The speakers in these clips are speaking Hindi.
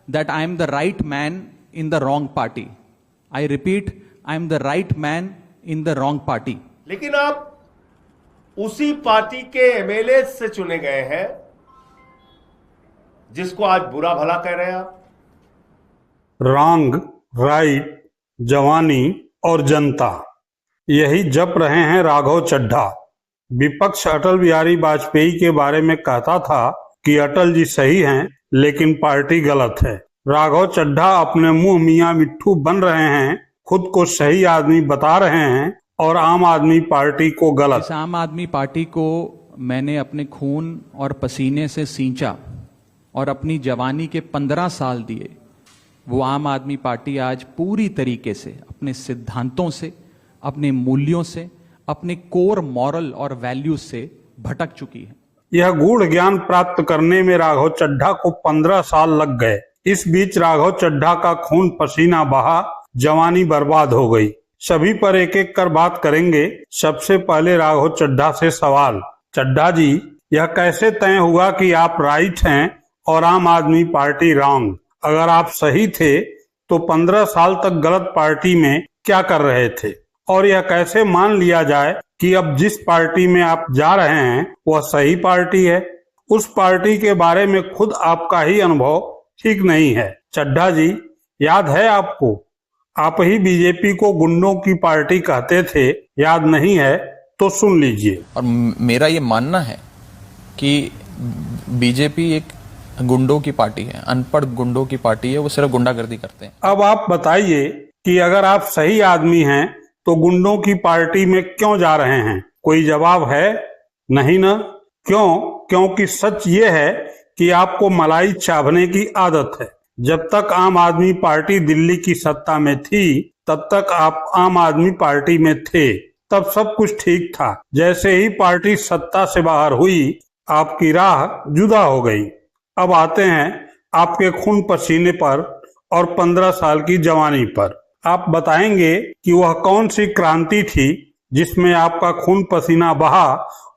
that I am the right man in the wrong party. I repeat, I am the right man in the wrong party. लेकिन आप उसी पार्टी के एमएलए से चुने गए हैं जिसको आज बुरा भला कह रहे हैं आप। रॉन्ग, राइट, जवानी और जनता, यही जप रहे हैं राघव चड्ढा। विपक्ष अटल बिहारी वाजपेयी के बारे में कहता था कि अटल जी सही हैं लेकिन पार्टी गलत है। राघव चड्ढा अपने मुंह मियां मिट्ठू बन रहे हैं, खुद को सही आदमी बता रहे हैं और आम आदमी पार्टी को गलत। इस आम आदमी पार्टी को मैंने अपने खून और पसीने से सींचा और अपनी जवानी के 15 साल दिए। वो आम आदमी पार्टी आज पूरी तरीके से अपने सिद्धांतों से, अपने मूल्यों से, अपने कोर मॉरल और वैल्यूज से भटक चुकी है। यह गूढ़ ज्ञान प्राप्त करने में राघव चड्ढा को 15 साल लग गए। इस बीच राघव चड्ढा का खून पसीना बहा, जवानी बर्बाद हो गई। सभी पर एक एक कर बात करेंगे। सबसे पहले राघव चड्ढा से सवाल। चड्ढा जी, यह कैसे तय हुआ कि आप राइट हैं और आम आदमी पार्टी रॉन्ग? अगर आप सही थे तो 15 साल तक गलत पार्टी में क्या कर रहे थे? और यह कैसे मान लिया जाए कि अब जिस पार्टी में आप जा रहे हैं वह सही पार्टी है? उस पार्टी के बारे में खुद आपका ही अनुभव ठीक नहीं है। चड्ढा जी, याद है आपको, आप ही बीजेपी को गुंडों की पार्टी कहते थे, याद नहीं है तो सुन लीजिए। और मेरा ये मानना है कि बीजेपी एक गुंडों की पार्टी है, अनपढ़ गुंडों की पार्टी है, वो सिर्फ गुंडागर्दी करते हैं। अब आप बताइए कि अगर आप सही आदमी हैं तो गुंडों की पार्टी में क्यों जा रहे हैं? कोई जवाब है? नहीं ना? क्यों? क्योंकि सच ये है कि आपको मलाई चावने की आदत है। जब तक आम आदमी पार्टी दिल्ली की सत्ता में थी तब तक आप आम आदमी पार्टी में थे, तब सब कुछ ठीक था। जैसे ही पार्टी सत्ता से बाहर हुई, आपकी राह जुदा हो गई। अब आते हैं आपके खून पसीने पर और 15 साल की जवानी पर। आप बताएंगे कि वह कौन सी क्रांति थी जिसमें आपका खून पसीना बहा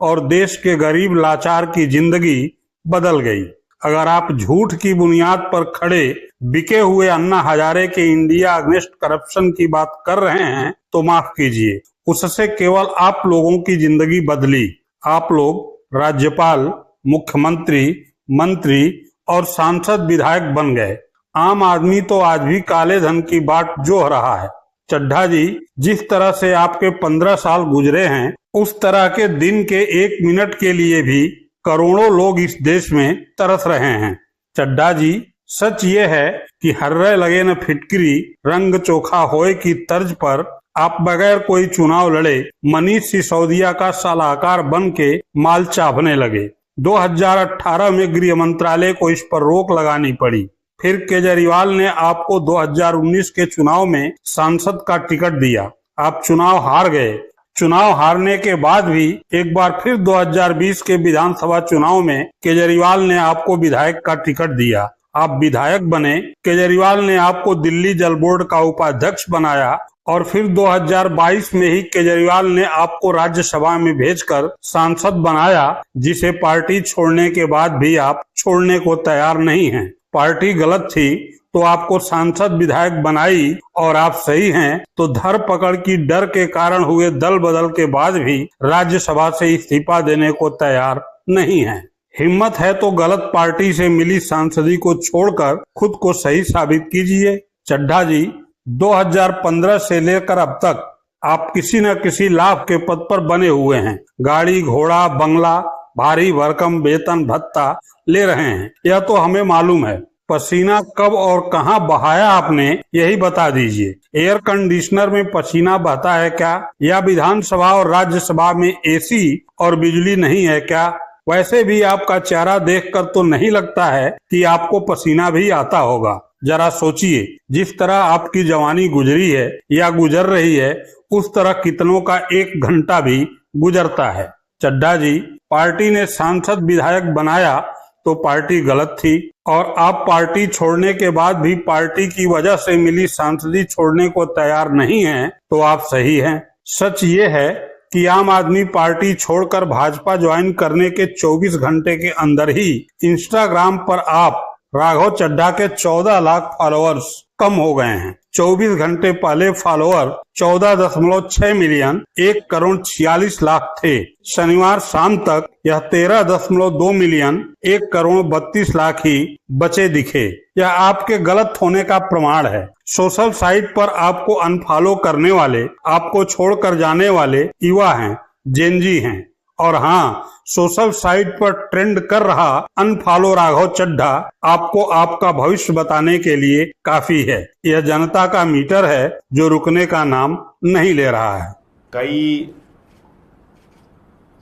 और देश के गरीब लाचार की जिंदगी बदल गई। अगर आप झूठ की बुनियाद पर खड़े बिके हुए अन्ना हजारे के इंडिया अगेंस्ट करप्शन की बात कर रहे हैं तो माफ कीजिए, उससे केवल आप लोगों की जिंदगी बदली। आप लोग राज्यपाल, मुख्यमंत्री, मंत्री और सांसद विधायक बन गए। आम आदमी तो आज भी काले धन की बाट जोह रहा है। चड्ढा जी, जिस तरह से आपके 15 साल गुजरे हैं, उस तरह के दिन के 1 मिनट के लिए भी करोड़ों लोग इस देश में तरस रहे हैं। चड्ढा जी, सच ये है कि हर्रे लगे न फिटकरी, रंग चोखा होए की तर्ज पर आप बगैर कोई चुनाव लड़े मनीष सिसोदिया का सलाहकार बन के माल चाभने लगे। 2018 में गृह मंत्रालय को इस पर रोक लगानी पड़ी। फिर केजरीवाल ने आपको 2019 के चुनाव में सांसद का टिकट दिया। आप चुनाव हार गए। चुनाव हारने के बाद भी एक बार फिर 2020 के विधानसभा चुनाव में केजरीवाल ने आपको विधायक का टिकट दिया। आप विधायक बने। केजरीवाल ने आपको दिल्ली जल बोर्ड का उपाध्यक्ष बनाया और फिर 2022 में ही केजरीवाल ने आपको राज्यसभा में भेजकर सांसद बनाया, जिसे पार्टी छोड़ने के बाद भी आप छोड़ने को तैयार नहीं हैं। पार्टी गलत थी तो आपको सांसद विधायक बनाई और आप सही हैं तो धर पकड़ की डर के कारण हुए दल बदल के बाद भी राज्यसभा से इस्तीफा देने को तैयार नहीं हैं। हिम्मत है तो गलत पार्टी से मिली सांसदी को छोड़कर खुद को सही साबित कीजिए। चड्ढा जी, 2015 से लेकर अब तक आप किसी न किसी लाभ के पद पर बने हुए हैं। गाड़ी, घोड़ा, बंगला, भारी भरकम वेतन भत्ता ले रहे हैं, यह तो हमें मालूम है। पसीना कब और कहां बहाया आपने, यही बता दीजिए। एयर कंडीशनर में पसीना बहता है क्या? या विधानसभा और राज्यसभा में एसी और बिजली नहीं है क्या? वैसे भी आपका चेहरा देखकर तो नहीं लगता है कि आपको पसीना भी आता होगा। जरा सोचिए, जिस तरह आपकी जवानी गुजरी है या गुजर रही है, उस तरह कितनों का 1 घंटा भी गुजरता है। चड्ढा जी, पार्टी ने सांसद विधायक बनाया तो पार्टी गलत थी और आप पार्टी छोड़ने के बाद भी पार्टी की वजह से मिली सांसदी छोड़ने को तैयार नहीं हैं तो आप सही हैं। सच ये है कि आम आदमी पार्टी छोड़कर भाजपा ज्वाइन करने के 24 घंटे के अंदर ही इंस्टाग्राम पर आप राघव चड्ढा के 14 लाख फॉलोअर्स कम हो गए हैं। 24 घंटे पहले फॉलोअर 14.6 मिलियन 1,46,00,000 थे। शनिवार शाम तक यह 13.2 मिलियन 1,32,00,000 ही बचे दिखे। यह आपके गलत होने का प्रमाण है। सोशल साइट पर आपको अनफॉलो करने वाले, आपको छोड़कर जाने वाले युवा हैं, जेनजी हैं। और हाँ, सोशल साइट पर ट्रेंड कर रहा अनफॉलो राघव चड्ढा आपको आपका भविष्य बताने के लिए काफी है। यह जनता का मीटर है जो रुकने का नाम नहीं ले रहा है। कई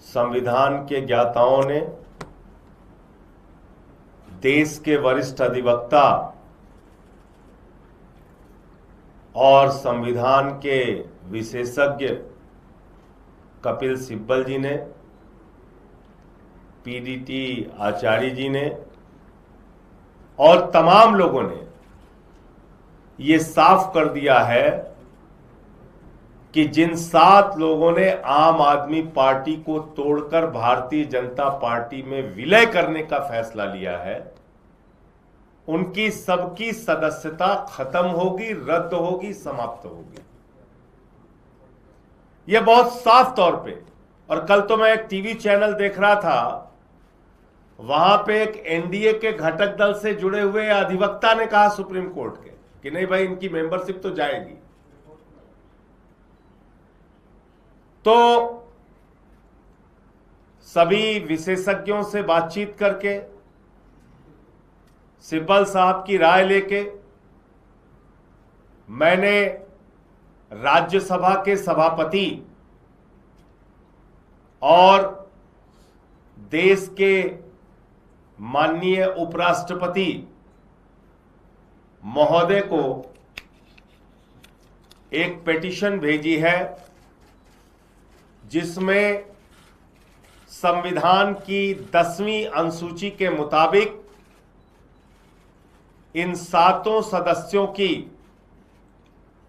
संविधान के ज्ञाताओं ने, देश के वरिष्ठ अधिवक्ता और संविधान के विशेषज्ञ कपिल सिब्बल जी ने, पीडीटी आचार्य जी ने और तमाम लोगों ने ये साफ कर दिया है कि जिन 7 लोगों ने आम आदमी पार्टी को तोड़कर भारतीय जनता पार्टी में विलय करने का फैसला लिया है, उनकी सबकी सदस्यता खत्म होगी, रद्द होगी, समाप्त होगी। यह बहुत साफ तौर पे। और कल तो मैं एक टीवी चैनल देख रहा था, वहां पे एक एनडीए के घटक दल से जुड़े हुए अधिवक्ता ने कहा सुप्रीम कोर्ट के कि नहीं भाई, इनकी मेंबरशिप तो जाएगी। तो सभी विशेषज्ञों से बातचीत करके, सिब्बल साहब की राय लेके, मैंने राज्यसभा के सभापति और देश के माननीय उपराष्ट्रपति महोदय को एक पिटीशन भेजी है, जिसमें संविधान की 10वीं अनुसूची के मुताबिक इन 7 सदस्यों की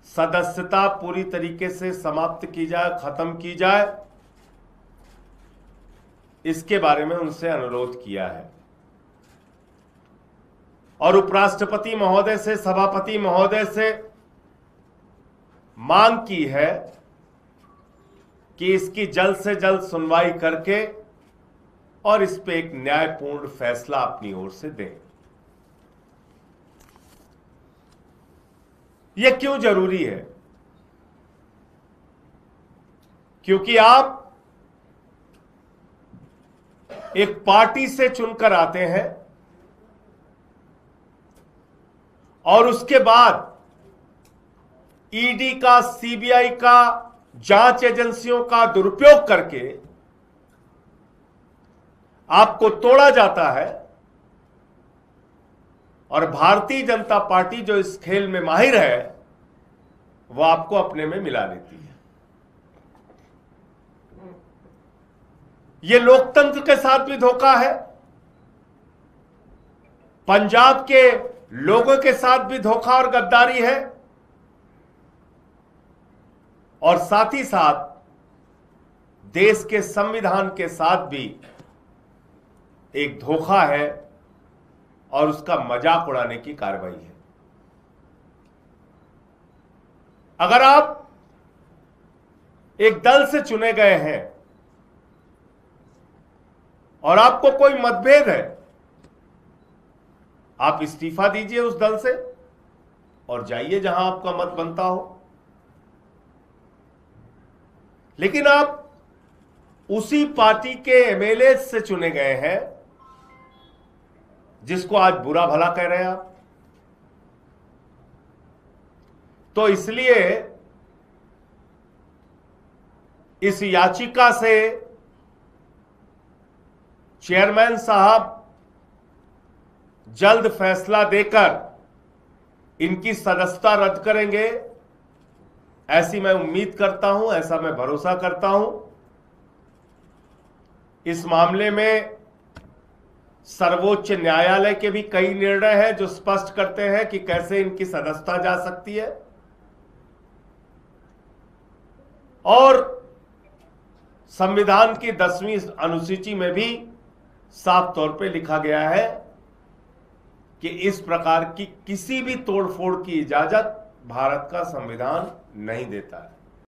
सदस्यता पूरी तरीके से समाप्त की जाए, खत्म की जाए, इसके बारे में उनसे अनुरोध किया है। और उपराष्ट्रपति महोदय से, सभापति महोदय से मांग की है कि इसकी जल्द से जल्द सुनवाई करके और इस पे एक न्यायपूर्ण फैसला अपनी ओर से दें। यह क्यों जरूरी है? क्योंकि आप एक पार्टी से चुनकर आते हैं और उसके बाद ईडी का, सीबीआई का, जांच एजेंसियों का दुरुपयोग करके आपको तोड़ा जाता है और भारतीय जनता पार्टी जो इस खेल में माहिर है, वो आपको अपने में मिला लेती है। ये लोकतंत्र के साथ भी धोखा है, पंजाब के लोगों के साथ भी धोखा और गद्दारी है, और साथ ही साथ देश के संविधान के साथ भी एक धोखा है और उसका मजाक उड़ाने की कार्रवाई है। अगर आप एक दल से चुने गए हैं और आपको कोई मतभेद है, आप इस्तीफा दीजिए उस दल से और जाइए जहां आपका मत बनता हो। लेकिन आप उसी पार्टी के एमएलए से चुने गए हैं जिसको आज बुरा भला कह रहे हैं आप। तो इसलिए इस याचिका से चेयरमैन साहब जल्द फैसला देकर इनकी सदस्यता रद्द करेंगे, ऐसी मैं उम्मीद करता हूं, ऐसा मैं भरोसा करता हूं। इस मामले में सर्वोच्च न्यायालय के भी कई निर्णय हैं जो स्पष्ट करते हैं कि कैसे इनकी सदस्यता जा सकती है, और संविधान की 10वीं अनुसूची में भी साफ तौर पे लिखा गया है कि इस प्रकार की किसी भी तोड़फोड़ की इजाजत भारत का संविधान नहीं देता है।